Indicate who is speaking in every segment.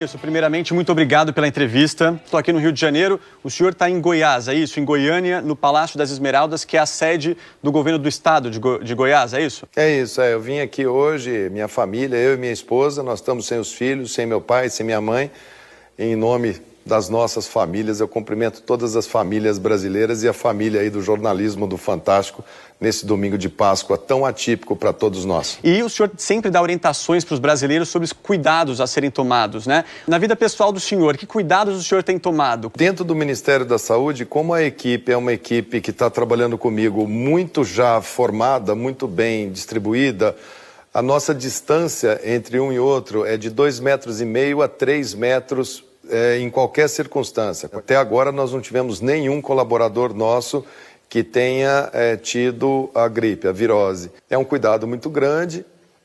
Speaker 1: Isso, primeiramente, muito obrigado pela entrevista. Estou aqui no Rio de Janeiro. O senhor está em Goiás, é isso? Em Goiânia, no Palácio das Esmeraldas, que é a sede do governo do estado de Goiás, é isso?
Speaker 2: É isso, eu vim aqui hoje, minha família, eu e minha esposa, nós estamos sem os filhos, sem meu pai, sem minha mãe. Em nome das nossas famílias, eu cumprimento todas as famílias brasileiras e a família aí do jornalismo do Fantástico nesse domingo de Páscoa tão atípico para todos nós.
Speaker 1: E o senhor sempre dá orientações para os brasileiros sobre os cuidados a serem tomados, né? Na vida pessoal do senhor, que cuidados o senhor tem tomado?
Speaker 2: Dentro do Ministério da Saúde, como a equipe é uma equipe que está trabalhando comigo muito já formada, muito bem distribuída, a nossa distância entre um e outro é de 2,5 metros a 3 metros em qualquer circunstância. Até agora nós não tivemos nenhum colaborador nosso que tenha tido a gripe, a virose. É um cuidado muito grande,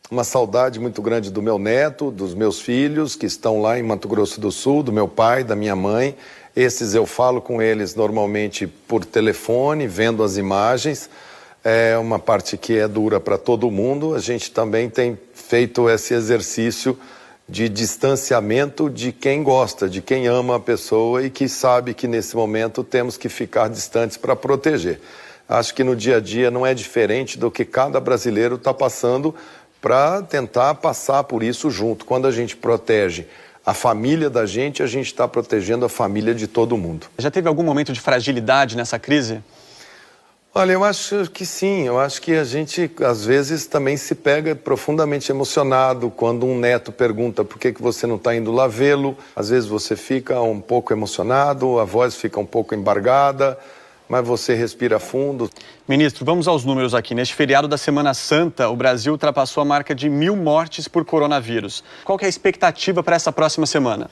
Speaker 2: uma saudade muito grande do meu neto, dos meus filhos que estão lá em Mato Grosso do Sul, do meu pai, da minha mãe. Esses eu falo com eles normalmente por telefone, vendo as imagens. É uma parte que é dura para todo mundo. A gente também tem feito esse exercício de distanciamento de quem gosta, de quem ama a pessoa e que sabe que nesse momento temos que ficar distantes para proteger. Acho que no dia a dia não é diferente do que cada brasileiro está passando para tentar passar por isso junto. Quando a gente protege a família da gente, a gente está protegendo a família de todo mundo.
Speaker 1: Já teve algum momento de fragilidade nessa crise?
Speaker 2: Olha, eu acho que sim, eu acho que a gente às vezes também se pega profundamente emocionado quando um neto pergunta por que você não está indo lá vê-lo, às vezes você fica um pouco emocionado, a voz fica um pouco embargada, mas você respira fundo.
Speaker 1: Ministro, vamos aos números aqui. Neste feriado da Semana Santa, o Brasil ultrapassou a marca de 1.000 mortes por coronavírus. Qual que é a expectativa para essa próxima semana?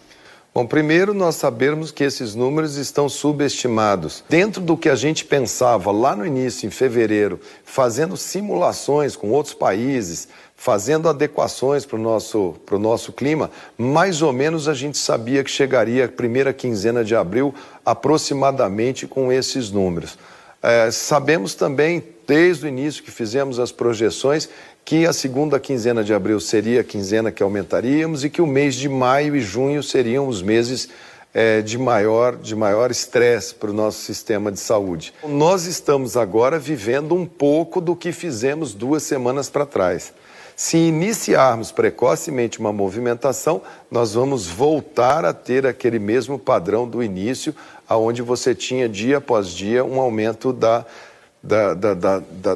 Speaker 2: Bom, primeiro nós sabemos que esses números estão subestimados. Dentro do que a gente pensava lá no início, em fevereiro, fazendo simulações com outros países, fazendo adequações para o nosso clima, mais ou menos a gente sabia que chegaria a primeira quinzena de abril aproximadamente com esses números. Sabemos também, desde o início que fizemos as projeções, que a segunda quinzena de abril seria a quinzena que aumentaríamos e que o mês de maio e junho seriam os meses de maior estresse para o nosso sistema de saúde. Nós estamos agora vivendo um pouco do que fizemos 2 semanas para trás. Se iniciarmos precocemente uma movimentação, nós vamos voltar a ter aquele mesmo padrão do início, onde você tinha dia após dia um aumento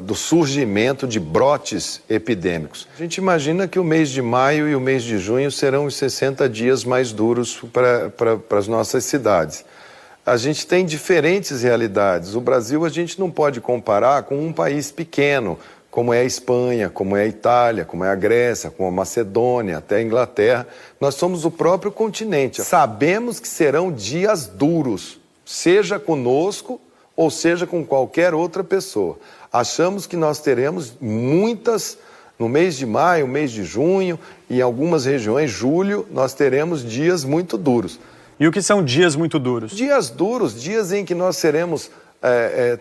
Speaker 2: do surgimento de brotes epidêmicos. A gente imagina que o mês de maio e o mês de junho serão os 60 dias mais duros para as nossas cidades. A gente tem diferentes realidades. O Brasil a gente não pode comparar com um país pequeno, como é a Espanha, como é a Itália, como é a Grécia, como a Macedônia, até a Inglaterra. Nós somos o próprio continente. Sabemos que serão dias duros, seja conosco ou seja com qualquer outra pessoa. Achamos que nós teremos muitas, no mês de maio, mês de junho, e em algumas regiões, julho, nós teremos dias muito duros.
Speaker 1: E o que são dias muito duros?
Speaker 2: Dias duros, dias em que nós seremos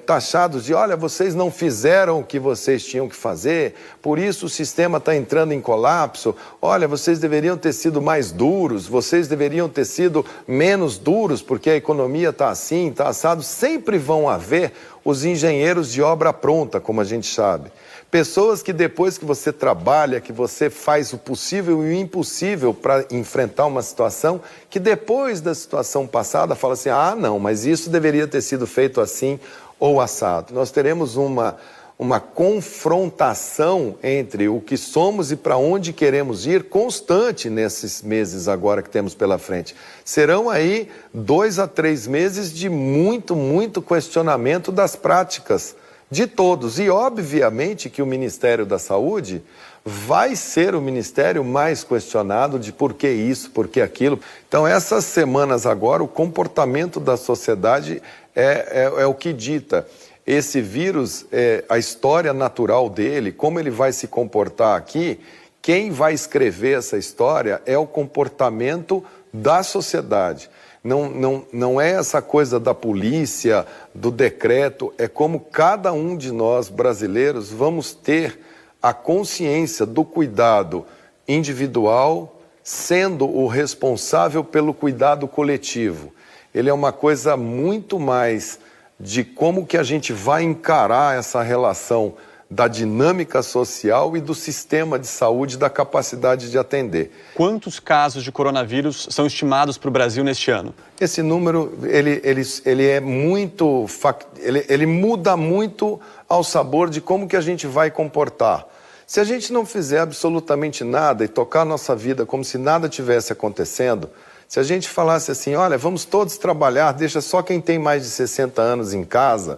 Speaker 2: taxados de, olha, vocês não fizeram o que vocês tinham que fazer, por isso o sistema está entrando em colapso, olha, vocês deveriam ter sido mais duros, vocês deveriam ter sido menos duros, porque a economia está assim, está assado. Sempre vão haver os engenheiros de obra pronta, como a gente sabe. Pessoas que depois que você trabalha, que você faz o possível e o impossível para enfrentar uma situação, que depois da situação passada fala assim, ah não, mas isso deveria ter sido feito assim ou assado. Nós teremos uma confrontação entre o que somos e para onde queremos ir constante nesses meses agora que temos pela frente. Serão aí 2 a 3 meses de muito questionamento das práticas de todos. E obviamente que o Ministério da Saúde vai ser o ministério mais questionado de por que isso, por que aquilo. Então essas semanas agora o comportamento da sociedade é o que dita. Esse vírus, a história natural dele, como ele vai se comportar aqui, quem vai escrever essa história é o comportamento da sociedade. Não é essa coisa da polícia, do decreto, é como cada um de nós brasileiros vamos ter a consciência do cuidado individual sendo o responsável pelo cuidado coletivo. Ele é uma coisa muito mais de como que a gente vai encarar essa relação da dinâmica social e do sistema de saúde, da capacidade de atender.
Speaker 1: Quantos casos de coronavírus são estimados para o Brasil neste ano?
Speaker 2: Esse número, ele é muito, ele muda muito ao sabor de como que a gente vai comportar. Se a gente não fizer absolutamente nada e tocar a nossa vida como se nada tivesse acontecendo, se a gente falasse assim, olha, vamos todos trabalhar, deixa só quem tem mais de 60 anos em casa,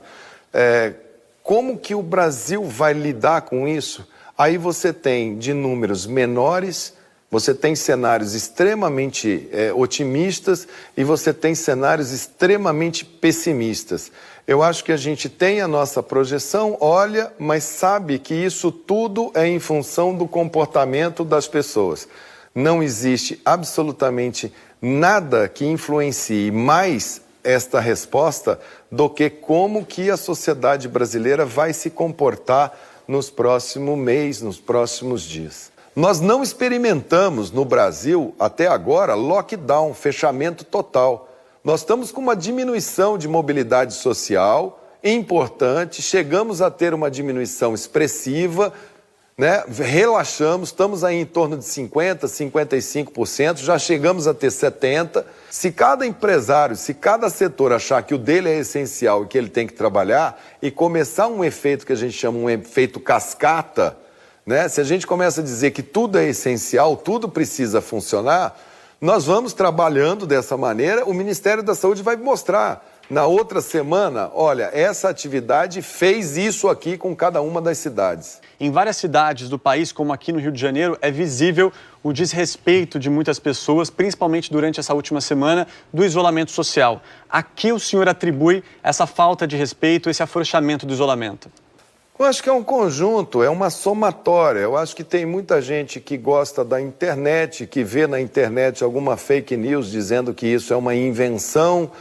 Speaker 2: como que o Brasil vai lidar com isso? Aí você tem de números menores, você tem cenários extremamente otimistas e você tem cenários extremamente pessimistas. Eu acho que a gente tem a nossa projeção, olha, mas sabe que isso tudo é em função do comportamento das pessoas. Não existe absolutamente nada que influencie mais esta resposta do que como que a sociedade brasileira vai se comportar nos próximos meses, nos próximos dias. Nós não experimentamos no Brasil, até agora, lockdown, fechamento total. Nós estamos com uma diminuição de mobilidade social importante, chegamos a ter uma diminuição expressiva, né? Relaxamos, estamos aí em torno de 50%, 55%, já chegamos a ter 70%. Se cada empresário, se cada setor achar que o dele é essencial e que ele tem que trabalhar e começar um efeito que a gente chama um efeito cascata, né? Se a gente começa a dizer que tudo é essencial, tudo precisa funcionar, nós vamos trabalhando dessa maneira, o Ministério da Saúde vai mostrar. Na outra semana, olha, essa atividade fez isso aqui com cada uma das cidades.
Speaker 1: Em várias cidades do país, como aqui no Rio de Janeiro, é visível o desrespeito de muitas pessoas, principalmente durante essa última semana do isolamento social. A que o senhor atribui essa falta de respeito, esse afrouxamento do isolamento?
Speaker 2: Eu acho que é um conjunto, é uma somatória. Eu acho que tem muita gente que gosta da internet, que vê na internet alguma fake news dizendo que isso é uma invenção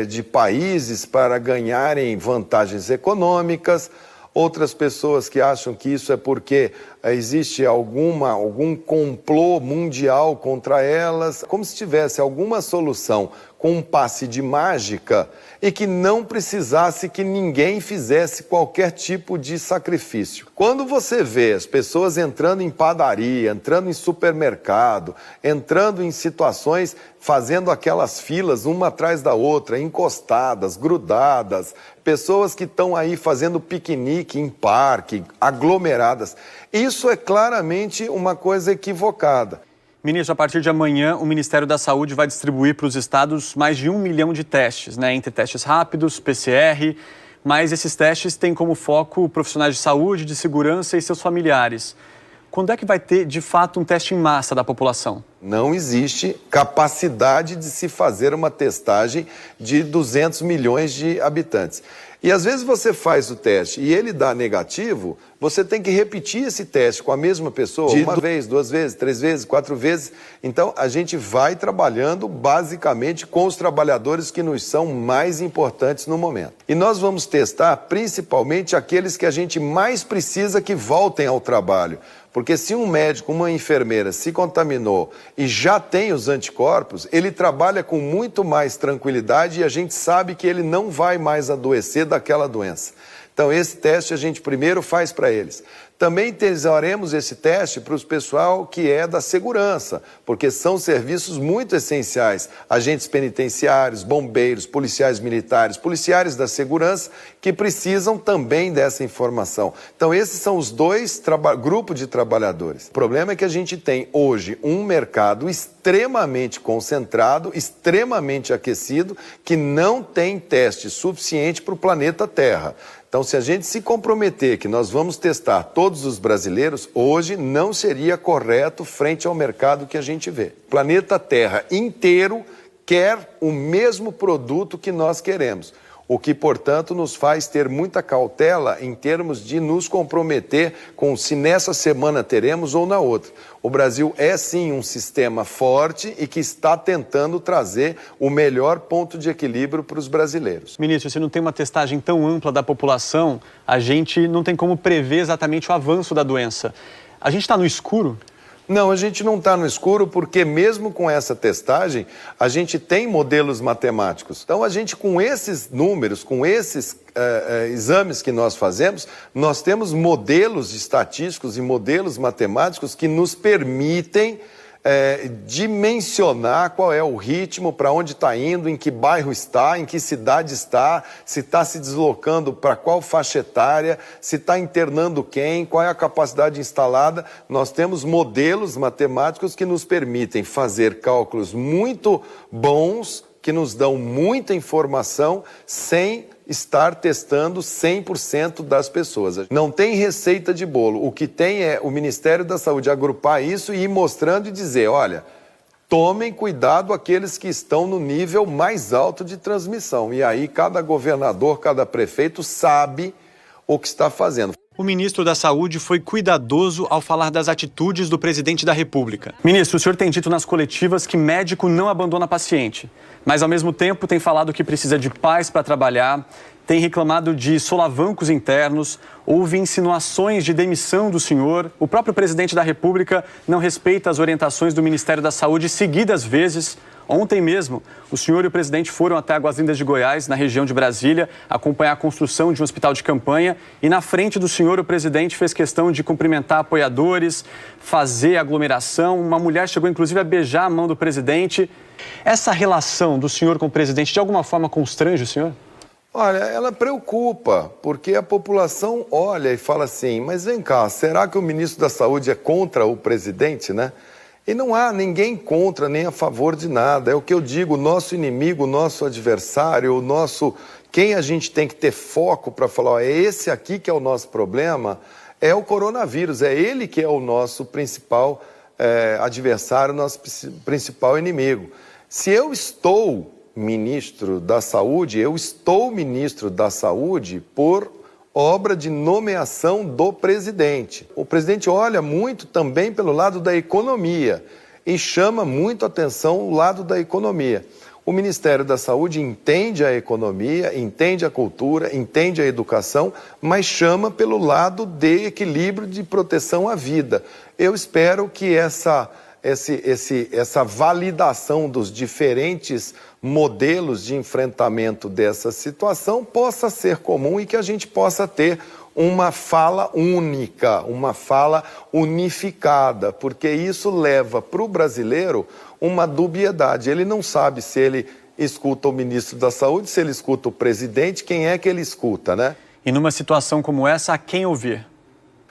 Speaker 2: de países para ganharem vantagens econômicas. Outras pessoas que acham que isso é porque existe algum complô mundial contra elas, como se tivesse alguma solução com um passe de mágica e que não precisasse que ninguém fizesse qualquer tipo de sacrifício. Quando você vê as pessoas entrando em padaria, entrando em supermercado, entrando em situações, fazendo aquelas filas uma atrás da outra, encostadas, grudadas, pessoas que estão aí fazendo piquenique em parque, aglomeradas, isso é claramente uma coisa equivocada.
Speaker 1: Ministro, a partir de amanhã, o Ministério da Saúde vai distribuir para os estados mais de 1 milhão de testes, né? Entre testes rápidos, PCR, mas esses testes têm como foco profissionais de saúde, de segurança e seus familiares. Quando é que vai ter, de fato, um teste em massa da população?
Speaker 2: Não existe capacidade de se fazer uma testagem de 200 milhões de habitantes. E às vezes você faz o teste e ele dá negativo, você tem que repetir esse teste com a mesma pessoa uma vez, 2 vezes, 3 vezes, 4 vezes. Então a gente vai trabalhando basicamente com os trabalhadores que nos são mais importantes no momento. E nós vamos testar principalmente aqueles que a gente mais precisa que voltem ao trabalho. Porque se um médico, uma enfermeira se contaminou e já tem os anticorpos, ele trabalha com muito mais tranquilidade e a gente sabe que ele não vai mais adoecer daquela doença. Então esse teste a gente primeiro faz para eles. Também faremos esse teste para o pessoal que é da segurança, porque são serviços muito essenciais. Agentes penitenciários, bombeiros, policiais militares, policiais da segurança que precisam também dessa informação. Então esses são os dois grupos de trabalhadores. O problema é que a gente tem hoje um mercado extremamente concentrado, extremamente aquecido, que não tem teste suficiente para o planeta Terra. Então, se a gente se comprometer que nós vamos testar todos os brasileiros, hoje não seria correto frente ao mercado que a gente vê. O planeta Terra inteiro quer o mesmo produto que nós queremos, o que, portanto, nos faz ter muita cautela em termos de nos comprometer com se nessa semana teremos ou na outra. O Brasil é, sim, um sistema forte e que está tentando trazer o melhor ponto de equilíbrio para os brasileiros.
Speaker 1: Ministro, se não tem uma testagem tão ampla da população, a gente não tem como prever exatamente o avanço da doença. A gente está no escuro?
Speaker 2: Não, a gente não está no escuro porque mesmo com essa testagem, a gente tem modelos matemáticos. Então, a gente com esses números, com esses exames que nós fazemos, nós temos modelos estatísticos e modelos matemáticos que nos permitem dimensionar qual é o ritmo, para onde está indo, em que bairro está, em que cidade está, se está se deslocando para qual faixa etária, se está internando quem, qual é a capacidade instalada. Nós temos modelos matemáticos que nos permitem fazer cálculos muito bons, que nos dão muita informação, sem estar testando 100% das pessoas. Não tem receita de bolo. O que tem é o Ministério da Saúde agrupar isso e ir mostrando e dizer, olha, tomem cuidado aqueles que estão no nível mais alto de transmissão. E aí cada governador, cada prefeito sabe o que está fazendo.
Speaker 1: O ministro da Saúde foi cuidadoso ao falar das atitudes do presidente da República. Ministro, o senhor tem dito nas coletivas que médico não abandona paciente, mas ao mesmo tempo tem falado que precisa de paz para trabalhar, tem reclamado de solavancos internos, houve insinuações de demissão do senhor. O próprio presidente da República não respeita as orientações do Ministério da Saúde seguidas vezes. Ontem mesmo, o senhor e o presidente foram até Águas Lindas de Goiás, na região de Brasília, acompanhar a construção de um hospital de campanha. E na frente do senhor, o presidente fez questão de cumprimentar apoiadores, fazer aglomeração. Uma mulher chegou, inclusive, a beijar a mão do presidente. Essa relação do senhor com o presidente, de alguma forma, constrange o senhor?
Speaker 2: Olha, ela preocupa, porque a população olha e fala assim, mas vem cá, será que o ministro da Saúde é contra o presidente, né? E não há ninguém contra nem a favor de nada. É o que eu digo, o nosso inimigo, o nosso adversário, o nosso... Quem a gente tem que ter foco para falar, ó, é esse aqui que é o nosso problema, é o coronavírus. É ele que é o nosso principal adversário, nosso principal inimigo. Se eu estou ministro da Saúde, eu estou ministro da Saúde por obra de nomeação do presidente. O presidente olha muito também pelo lado da economia e chama muito atenção o lado da economia. O Ministério da Saúde entende a economia, entende a cultura, entende a educação, mas chama pelo lado de equilíbrio de proteção à vida. Eu espero que essa validação dos diferentes modelos de enfrentamento dessa situação possa ser comum e que a gente possa ter uma fala única, uma fala unificada, porque isso leva para o brasileiro uma dubiedade. Ele não sabe se ele escuta o ministro da Saúde, se ele escuta o presidente, quem é que ele escuta, né?
Speaker 1: E numa situação como essa, a quem ouvir?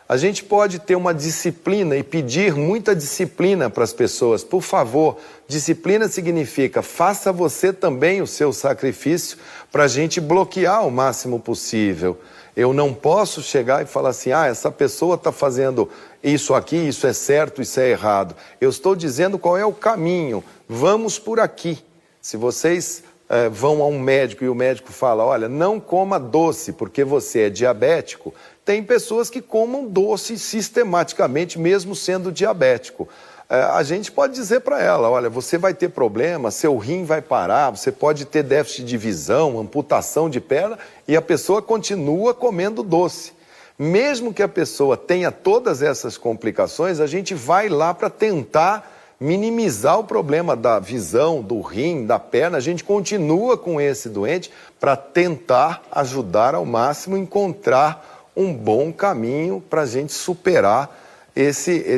Speaker 2: A gente pode ter uma disciplina e pedir muita disciplina para as pessoas. Por favor, disciplina significa faça você também o seu sacrifício para a gente bloquear o máximo possível. Eu não posso chegar e falar assim, essa pessoa está fazendo isso aqui, isso é certo, isso é errado. Eu estou dizendo qual é o caminho, vamos por aqui. Se vocês vão a um médico e o médico fala, olha, não coma doce porque você é diabético, tem pessoas que comam doce sistematicamente, mesmo sendo diabético. A gente pode dizer para ela, olha, você vai ter problema, seu rim vai parar, você pode ter déficit de visão, amputação de perna, e a pessoa continua comendo doce. Mesmo que a pessoa tenha todas essas complicações, a gente vai lá para tentar minimizar o problema da visão, do rim, da perna. A gente continua com esse doente para tentar ajudar ao máximo, encontrar um bom caminho para a gente superar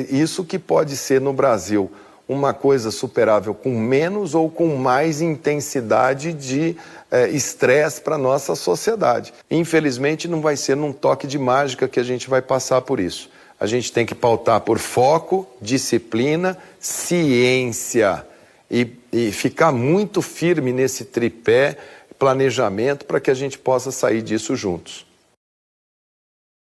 Speaker 2: isso que pode ser no Brasil uma coisa superável com menos ou com mais intensidade de estresse para a nossa sociedade. Infelizmente não vai ser num toque de mágica que a gente vai passar por isso. A gente tem que pautar por foco, disciplina, ciência e ficar muito firme nesse tripé, planejamento, para que a gente possa sair disso juntos.